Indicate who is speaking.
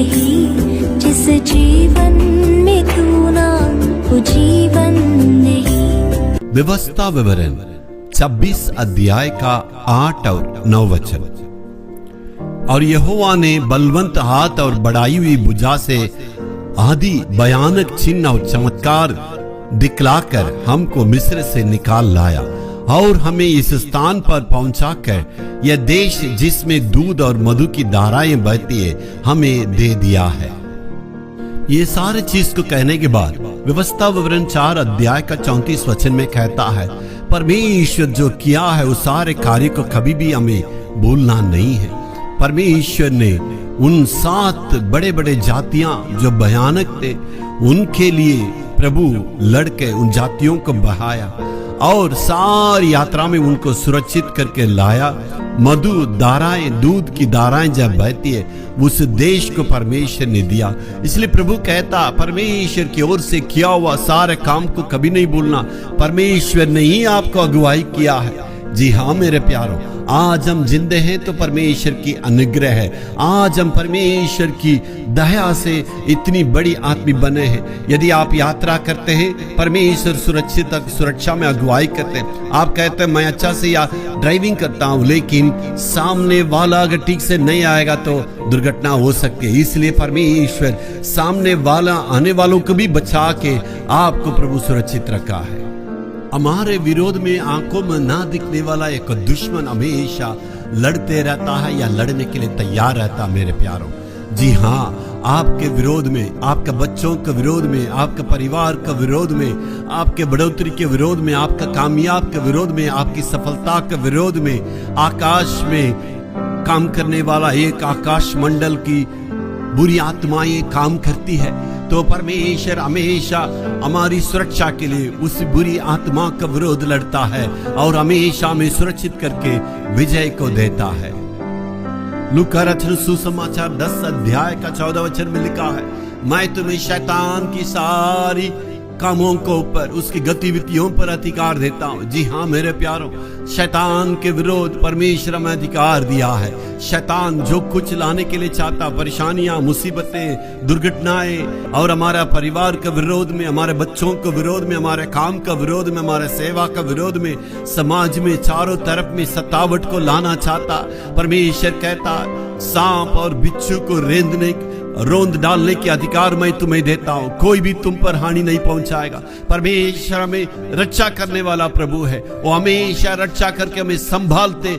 Speaker 1: नहीं, जिस जीवन में तू ना, वो जीवन नहीं।
Speaker 2: व्यवस्था विवरण 26 अध्याय का 8 और 9 वचन। और यहोवा ने बलवंत हाथ और बढ़ाई हुई भुजा से आदि भयानक चिन्ह और चमत्कार दिखलाकर हमको मिस्र से निकाल लाया और हमें इस स्थान पर पहुंचाकर यह देश जिसमें दूध और मधु की धाराएं बहती है हमें दे दिया है। ये सारे चीज को कहने के बाद व्यवस्था विवरण 4 अध्याय का 34 वचन में कहता है, परमेश्वर जो किया है उस सारे कार्य को कभी भी हमें भूलना नहीं है। परमेश्वर ने उन 7 बड़े बड़े जातियां जो भयानक थे उनके लिए प्रभु लड़के उन जातियों को बहाया और सारी यात्रा में उनको सुरक्षित करके लाया। मधु धाराएं, दूध की धाराएं जब बहती है उस देश को परमेश्वर ने दिया। इसलिए प्रभु कहता परमेश्वर की ओर से किया हुआ सारे काम को कभी नहीं भूलना। परमेश्वर ने ही आपको अगुवाई किया है। जी हाँ मेरे प्यारों, आज हम जिंदे हैं तो परमेश्वर की अनुग्रह है। आज हम परमेश्वर की दया से इतनी बड़ी आदमी बने हैं। यदि आप यात्रा करते हैं, परमेश्वर सुरक्षा में अगुवाई करते हैं। आप कहते हैं मैं अच्छा से ड्राइविंग करता हूँ, लेकिन सामने वाला अगर ठीक से नहीं आएगा तो दुर्घटना हो सकती है। इसलिए परमेश्वर सामने वाला आने वालों को भी बचा के आपको प्रभु सुरक्षित रखा है। हमारे विरोध में आंखों में ना दिखने वाला एक दुश्मन हमेशा लड़ते रहता है या लड़ने के लिए तैयार रहता है मेरे प्यारों। जी हाँ, आपके विरोध में, आपके बच्चों के विरोध में, आपके परिवार के विरोध में, आपके बढ़ोतरी के विरोध में, आपका कामयाब के विरोध में, आपकी सफलता के विरोध में, आकाश में काम करने वाला एक आकाश मंडल की बुरी आत्माएं काम करती है। तो परमेश्वर हमेशा हमारी सुरक्षा के लिए उस बुरी आत्मा का विरोध लड़ता है और हमेशा हमें सुरक्षित करके विजय को देता है। लूका रचित सुसमाचार 10 अध्याय का 14 वचन में लिखा है, मैं तुम्हें शैतान की सारी कामों को ऊपर, उसकी गतिविधियों पर अधिकार देता हूं। जी हाँ मेरे प्यारों, शैतान के विरोध परमेश्वर में अधिकार दिया है। शैतान जो कुछ लाने के लिए चाहता, परेशानियां, मुसीबतें, दुर्घटनाएं और हमारा परिवार के विरोध में, हमारे बच्चों के विरोध में, हमारे काम का विरोध में, हमारे सेवा का विरोध में, समाज में चारों तरफ में सतावट को लाना चाहता, परमेश्वर कहता सांप और बिच्छू को रोंद डालने के अधिकार मैं तुम्हें देता हूं। कोई भी तुम पर हानि नहीं पहुंचाएगा। परमेश्वर हमें रक्षा करने वाला प्रभु है। वो हमेशा रक्षा करके हमें संभालते